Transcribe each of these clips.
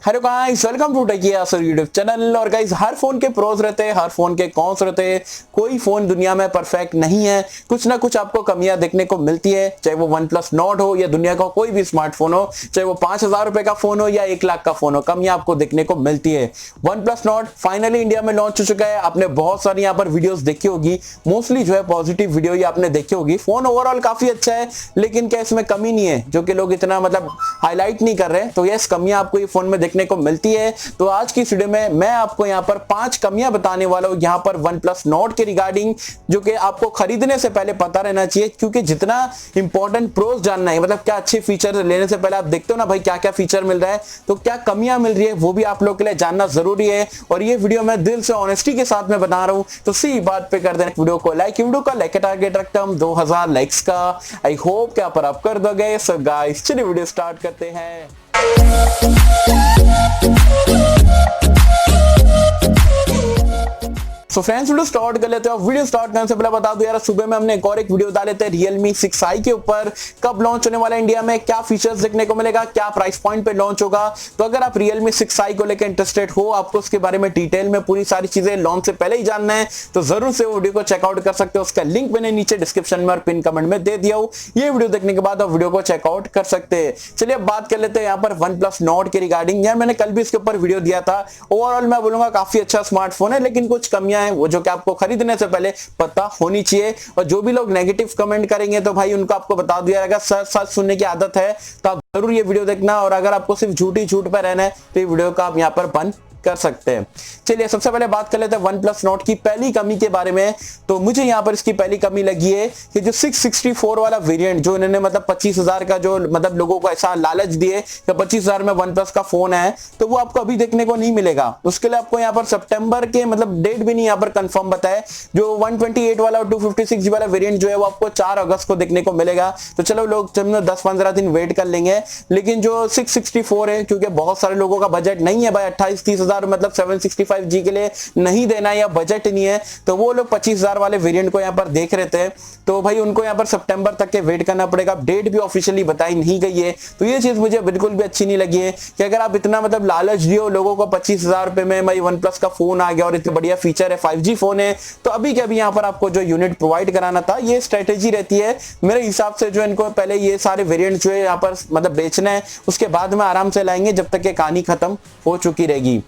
Hello guys, welcome to techie Yasir YouTube channel. और guys, हर phone के प्रोज रहते हैं, हर फोन के कॉन्स रहते हैं। कोई फोन दुनिया में परफेक्ट नहीं है, कुछ ना कुछ आपको कमियां देखने को मिलती है। चाहे वो OnePlus Nord हो या दुनिया का कोई भी स्मार्टफोन हो, चाहे वो 5,000 रुपए का फोन हो या 1 लाख का फोन हो, कमियां आपको देखने को मिलती है। OnePlus Nord फाइनली इंडिया में लॉन्च हो चुका है। आपने बहुत सारी यहाँ पर वीडियोस देखी होगी, मोस्टली जो है पॉजिटिव वीडियो ही आपने देखी होगी। फोन ओवरऑल काफी अच्छा है, लेकिन क्या इसमें कमी नहीं है जो कि लोग इतना मतलब हाईलाइट नहीं कर रहे। तो यस, कमियां आपको ये फोन में देखने को मिलती है। तो आज की वीडियो में मैं आपको यहां पर 5 कमियां बताने वाला हूं यहां पर OnePlus Nord के रिगार्डिंग, जो कि आपको खरीदने से पहले पता रहना चाहिए। क्योंकि जितना इंपॉर्टेंट प्रोज जानना है, मतलब क्या अच्छे फीचर लेने से पहले आप देखते हो ना भाई क्या क्या फीचर मिल रहा है, तो क्या कमियां मिल रही है वो भी आप लोग के लिए जानना जरूरी है। और ये वीडियो मैं दिल से ऑनेस्टी के साथ में बता रहा हूं। तो सी बात पे कर देना वीडियो को लाइक। वीडियो का लाइक टारगेट रखता हूं 2000 लाइक्स का। आई होप क्या पर आप कर दोगे। सो गाइस, चलिए वीडियो स्टार्ट करते हैं। सो फ्रेंड्स, वीडियो स्टार्ट कर लेते हैं। वीडियो स्टार्ट करने से पहले बता दूं यार, सुबह में हमने एक और वीडियो डाले थे Realme 6i के ऊपर, कब लॉन्च होने वाला है इंडिया में, क्या फीचर्स देखने को मिलेगा, क्या प्राइस पॉइंट पे लॉन्च होगा। तो अगर आप Realme 6i को लेकर इंटरेस्टेड हो, आपको उसके बारे में डिटेल में पूरी सारी चीजें लॉन्च से पहले ही जानना है, तो जरूर से वीडियो को चेकआउट कर सकते हो। उसका लिंक मैंने नीचे डिस्क्रिप्शन में और पिन कमेंट में दे दिया हूं। ये वीडियो देखने के बाद आप वीडियो को चेकआउट कर सकते हैं। चलिए अब बात कर लेते हैं यहाँ पर OnePlus Nord के रिगार्डिंग। यार मैंने कल भी इसके ऊपर वीडियो दिया था। ओवरऑल मैं बोलूंगा काफी अच्छा स्मार्टफोन है, लेकिन कुछ कमियां हैं वो जो कि आपको खरीदने से पहले पता होनी चाहिए। और जो भी लोग नेगेटिव कमेंट करेंगे तो भाई उनको आपको बता दिया जाएगा। सच सच सुनने की आदत है तो आप जरूर ये वीडियो देखना। और अगर आपको सिर्फ झूठी झूठ पर रहना है तो ये वीडियो का आप यहाँ पर बंद कर सकते हैं। चलिए सबसे पहले बात कर लेते हैं OnePlus Nord की पहली कमी के बारे में। तो मुझे यहां पर इसकी पहली कमी लगी है कि जो 664 वाला वेरिएंट जो इन्होंने मतलब 25,000 का जो मतलब लोगों को ऐसा लालच दिए कि 25,000 में OnePlus का फोन है, तो वो आपको अभी देखने को नहीं मिलेगा। उसके लिए आपको यहाँ पर सितंबर के मतलब डेट भी नहीं यहाँ पर कंफर्म बताए। जो 128 वाला और 256 वाला वेरिएंट जो है वो आपको 4 अगस्त को देखने को मिलेगा। तो चलो लोग 10-15 दिन वेट कर लेंगे। लेकिन जो 664 है, क्योंकि बहुत सारे लोगों का बजट नहीं है भाई 28-30,000 मतलब 765G के लिए नहीं देना या बजट नहीं है, तो वो लोग 25,000 वाले वेरिएंट को यहाँ पर देख रहे थे। तो भाई उनको यहाँ पर सितंबर तक के वेट करना पड़ेगा। डेट भी ऑफिशियली बताई नहीं गई है। तो ये चीज मुझे बिल्कुल भी अच्छी नहीं लगी है कि अगर आप इतना मतलब लालच दियो लोगों को 25,000 रुपए में भाई OnePlus का फोन आ गया और इतने बढ़िया फीचर है, 5G फोन है, तो अभी के अभी यहाँ पर आपको जो यूनिट प्रोवाइड कराना था। ये स्ट्रेटेजी रहती है मेरे हिसाब से, जो इनको पहले ये सारे वेरिएंट जो है यहाँ पर मतलब बेचना है, उसके बाद में आराम से लाएंगे जब तक ये कहानी खत्म हो चुकी रहेगी।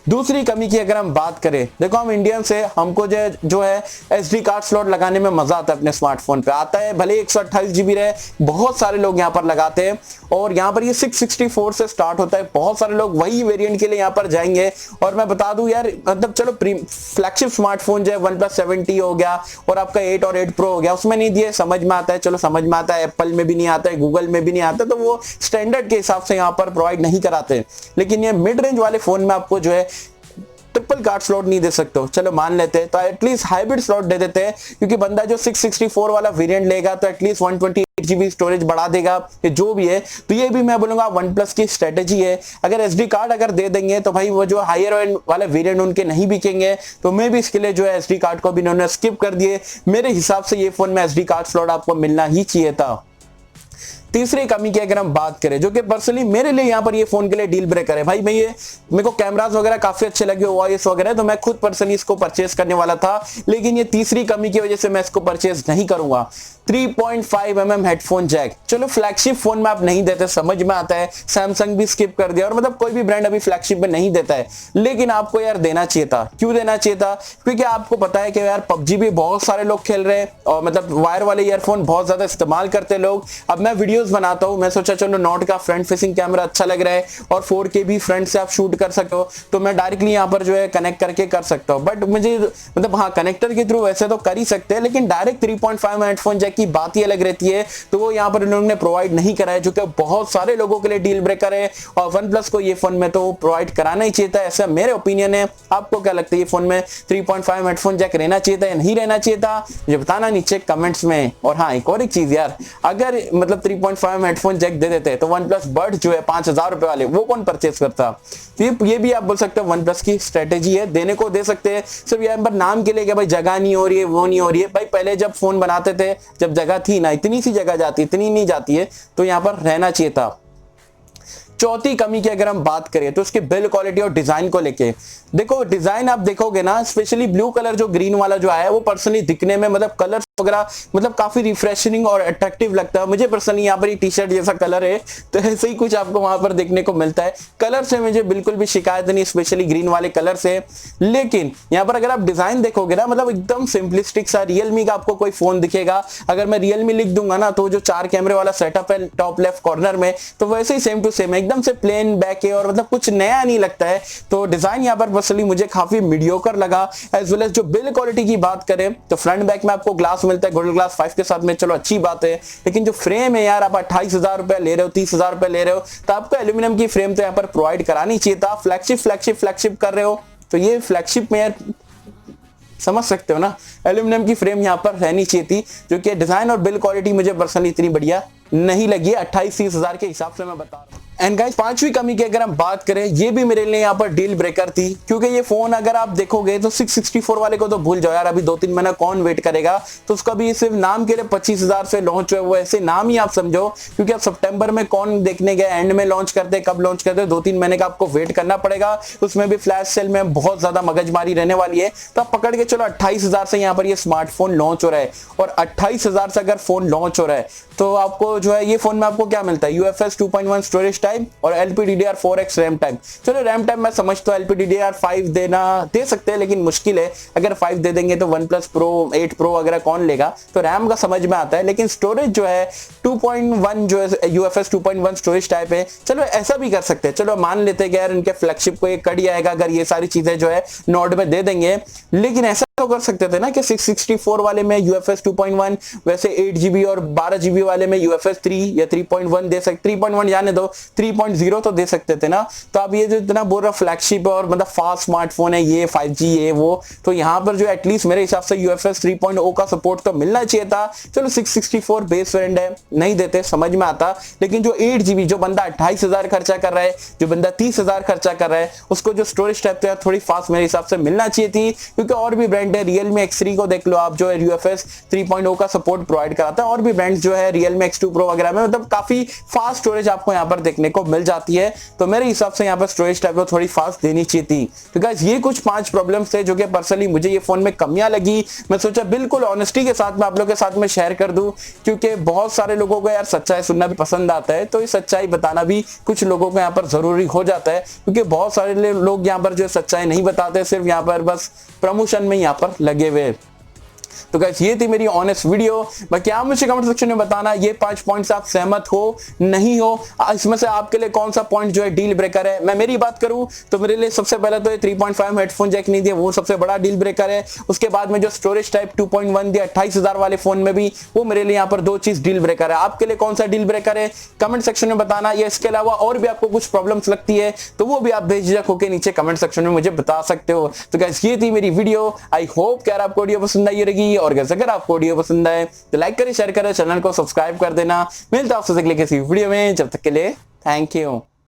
दूसरी कमी की अगर हम बात करें, देखो हम इंडियन से हमको जो है SD कार्ड स्लॉट लगाने में मजा आता है। अपने स्मार्टफोन पे आता है, भले 128 GB रहे, बहुत सारे लोग यहाँ पर लगाते हैं। और यहाँ पर ये 664 से स्टार्ट होता है। बहुत सारे लोग वही वेरिएंट के लिए यहाँ पर जाएंगे। और मैं बता दूं यार, मतलब चलो फ्लैगशिप स्मार्टफोन जो है OnePlus 7T हो गया और आपका 8 और 8 Pro हो गया, उसमें नहीं दिए, समझ में आता है, चलो समझ में आता है। एप्पल में भी नहीं आता है, गूगल में भी नहीं आता, तो वो स्टैंडर्ड के हिसाब से यहाँ पर प्रोवाइड नहीं कराते। लेकिन ये मिड रेंज वाले फोन में आपको जो है ट्रिपल कार्ड स्लॉट नहीं दे सकते हो, चलो मान लेते हैं, तो एटलीस्ट हाइब्रिड स्लॉट दे देते हैं। क्योंकि बंदा जो 664 वाला वेरिएंट लेगा तो एटलीस्ट 128 GB स्टोरेज बढ़ा देगा, ये जो भी है। तो ये भी मैं बोलूंगा OnePlus की स्ट्रेटेजी है। अगर SD कार्ड अगर दे देंगे तो भाई वो जो हायर एंड वाले वेरिएंट उनके नहीं बिकेंगे। तो मैं भी इसके लिए जो है SD कार्ड को भी इन्होंने स्किप कर दिए। मेरे हिसाब से ये फोन में SD कार्ड स्लॉट आपको मिलना ही चाहिए था। तीसरी कमी की अगर हम बात करें, जो कि पर्सनली मेरे लिए यहाँ पर ये फोन के लिए डील ब्रेकर है भाई, मेरे को कैमरास वगैरह काफी अच्छे लगे, वॉइस वगैरह, तो मैं खुद पर्सनली इसको परचेस करने वाला था। लेकिन ये तीसरी कमी की वजह से मैं इसको परचेस नहीं करूंगा। 3.5mm हेडफोन जैक, चलो फ्लैगशिप फोन में आप नहीं देते, समझ में आता है। सैमसंग भी स्किप कर दिया और मतलब कोई भी ब्रांड अभी फ्लैगशिप में नहीं देता है, लेकिन आपको यार देना चाहिए था। क्यों देना चाहिए था? क्योंकि आपको पता है कि यार PUBG भी बहुत सारे लोग खेल रहे हैं और मतलब वायर वाले ईयरफोन बहुत ज्यादा इस्तेमाल करते लोग। अब मैं वीडियोस बनाता हूं, मैं सोचा चलो नॉट का फ्रंट फेसिंग कैमरा अच्छा लग रहा है और 4K भी फ्रंट से आप शूट कर सकते हो, तो मैं डायरेक्टली यहाँ पर जो है कनेक्ट करके कर सकता हूँ। बट मुझे मतलब हाँ, कनेक्टर के थ्रू वैसे तो कर ही सकते हैं, लेकिन डायरेक्ट 3.5 हेडफोन जैक की बात ही अलग रहती है। तो वो यहाँ पर उन्होंने प्रोवाइड नहीं कराया, जो कि बहुत सारे लोगों के लिए डील ब्रेकर है। और OnePlus को ये फोन में तो प्रोवाइड कराना ही चाहिए था, ऐसा मेरे ओपिनियन है। आपको क्या लगता है, ये फोन में 3.5 हेडफोन जैक रहना चाहिए था या नहीं रहना चाहिए था? मुझे बताना नीचे कमेंट्स में। और हाँ, एक और एक चीज यार, अगर मतलब 3.5 हेडफोन जैक दे देते तो OnePlus बड जो है 5,000 रुपए वाले, वो कौन परचेस करता? तो ये भी आप बोल सकते हो OnePlus की स्ट्रेटेजी है, देने को दे सकते हैं। सिर्फ यहाँ पर नाम के लिए कि भाई जगह नहीं हो रही है, वो नहीं हो रही है। भाई पहले जब फोन बनाते थे, जब जगह थी ना, इतनी सी जगह जाती, इतनी नहीं जाती है, तो यहाँ पर रहना चाहिए था। चौथी कमी की अगर हम बात करें तो उसकी बिल्ड क्वालिटी और डिजाइन को लेके, देखो डिजाइन आप देखोगे ना, स्पेशली ब्लू कलर जो ग्रीन वाला जो आया है वो पर्सनली दिखने में मतलब कलर वगैरह मतलब काफी रिफ्रेशिंग और अट्रैक्टिव लगता है मुझे पर्सनली। यहाँ पर टी शर्ट जैसा कलर है तो ऐसे ही कुछ आपको वहां पर देखने को मिलता है। कलर से मुझे बिल्कुल भी शिकायत नहीं, स्पेशली ग्रीन वाले कलर से। लेकिन यहाँ पर अगर आप डिजाइन देखोगे ना, मतलब एकदम सिंपलिस्टिक सा रियलमी का आपको कोई फोन दिखेगा, अगर मैं रियलमी लिख दूंगा ना तो जो 4 कैमरे वाला सेटअप है टॉप लेफ्ट कॉर्नर में, तो वैसे ही सेम टू सेम है, एकदम से प्लेन बैक है और मतलब कुछ नया नहीं लगता है। तो डिजाइन यहाँ पर पर्सनली मुझे काफी मीडियोकर लगा। एज वेल एज जो बिल्ड क्वालिटी की बात करें तो फ्रंट बैक में आपको ग्लास मिलता है गोल्डन ग्लास 5 के साथ में, चलो अच्छी बात है। लेकिन जो फ्रेम है यार, आप 28,000 रुपए ले रहे हो, 30,000 रुपए ले रहे हो, तो आपको एल्यूमिनियम की फ्रेम तो यहाँ पर प्रोवाइड करानी चाहिए था। फ्लैगशिप कर रहे हो तो ये फ्लैगशिप में यार समझ सकते हो ना, एल्यूमिनियम की फ्रेम यहाँ पर रहनी चाहिए थी, जो कि डिजाइन और बिल्ड क्वालिटी मुझे पर्सनली इतनी बढ़िया नहीं लगी। 28-30 हजार के हिसाब से मैं बता रहा हूँ। एंड गाइस पांचवी कमी की अगर हम बात करें, ये भी मेरे लिए यहाँ पर डील ब्रेकर थी, क्योंकि ये फोन अगर आप देखोगे तो 664 वाले को तो भूल जाओ यार, अभी 2-3 महीना कौन वेट करेगा। तो उसका भी सिर्फ नाम के लिए 25,000 से लॉन्च हुआ है, वो ऐसे नाम ही आप समझो, क्योंकि आप सितंबर में कौन देखने गए, एंड में लॉन्च करते, कब लॉन्च करते, 2-3 महीने का आपको वेट करना पड़ेगा। उसमें भी फ्लैश सेल में बहुत ज्यादा मगजमारी रहने वाली है। तो आप पकड़ के चलो 28,000 से यहाँ पर ये स्मार्टफोन लॉन्च हो रहा है, और 28,000 से अगर फोन लॉन्च हो रहा है तो आपको जो है ये फोन में आपको क्या मिलता है, UFS 2.1 स्टोरेज टाइप और LPDDR4X रैम टाइप। चलो रैम टाइप मैं समझता हूँ LPDDR5 दे सकते हैं, लेकिन मुश्किल है। अगर 5 दे देंगे तो OnePlus Pro 8 Pro वगैरह कौन लेगा। तो रैम का समझ में आता है, लेकिन स्टोरेज जो है 2.1 जो है UFS 2.1 स्टोरेज टाइप है। चलो ऐसा भी कर सकते हैं, चलो मान लेते हैं कि यार इनके फ्लैगशिप को ये कट जाएगा अगर ये सारी चीजें जो है नोट में दे देंगे। लेकिन ऐसा तो कर सकते थे ना कि 664 वाले में UFS 2.1, वैसे 8GB और 12GB वाले में UFS 3 या 3.1 दे सकते, 3.1 जाने दो, 3.0 तो दे सकते थे ना। तो आप ये जो इतना बोल रहा फ्लैगशिप और मतलब फास्ट स्मार्टफोन है, ये 5G ये वो, तो यहाँ पर जो एटलीस्ट मेरे हिसाब से UFS 3.0 का सपोर्ट तो मिलना चाहिए था। चलो 664 बेस वेरिएंट है, नहीं देते समझ में आता। लेकिन जो 8GB जो बंदा 28,000 खर्चा कर रहा है, जो बंदा 30,000 खर्चा कर रहा है, उसको जो स्टोरेज टाइप तो थोड़ी फास्ट मेरे हिसाब से मिलना चाहिए थी। क्योंकि और भी ब्रांड है, Realme X3 को देख लो आप, जो है UFS 3.0 का सपोर्ट प्रोवाइड कराता है। और भी ब्रांड्स जो है Realme X2 Pro वगैरह में मतलब काफी फास्ट स्टोरेज आपको यहाँ पर देखने को मिल जाती है। तो मेरे हिसाब से यहाँ पर स्टोरेज टाइप को थोड़ी फास्ट देनी चाहिए थी। तो गाइस ये कुछ 5 प्रॉब्लम्स थे जो कि पर्सनली मुझे ये फोन में कमियां लगी। मैं सोचा बिल्कुल ऑनेस्टी के साथ मैं आप लोगों के साथ में शेयर कर दूं, क्योंकि बहुत सारे लोगों को यार सच्चाई सुनना भी पसंद आता है। तो ये सच्चाई बताना भी कुछ लोगों को यहाँ पर जरूरी हो जाता है, क्योंकि बहुत सारे लोग यहाँ पर जो सच्चाई नहीं बताते, सिर्फ यहाँ पर बस प्रमोशन में यहाँ पर लगे हुए। तो गाइस ये थी मेरी ऑनेस्ट वीडियो। बाकी आप मुझे कमेंट सेक्शन में बताना ये 5 पॉइंट्स आप सहमत हो नहीं हो, इसमें से आपके लिए कौन सा पॉइंट जो है डील ब्रेकर है। मैं मेरी बात करूं तो मेरे लिए सबसे पहले तो ये 3.5 हेडफोन जैक नहीं दिया, वो सबसे बड़ा डील ब्रेकर है। उसके बाद में जो स्टोरेज टाइप 2.1 दिया 28,000 वाले फोन में भी, वो मेरे लिए यहाँ पर 2 चीज डील ब्रेकर है। आपके लिए कौन सा डील ब्रेकर है कमेंट सेक्शन में बताना। या इसके अलावा और भी आपको कुछ प्रॉब्लम्स लगती है तो वो भी आप बेझिझक होकर नीचे कमेंट सेक्शन में मुझे बता सकते हो। तो गाइस ये थी मेरी वीडियो। आई होप कि आपको वीडियो पसंद आई रहेगी, और अगर आपको वीडियो पसंद आए तो लाइक करें, शेयर करें, चैनल को सब्सक्राइब कर देना। मिलता है आपसे अगले किसी वीडियो में, जब तक के लिए थैंक यू।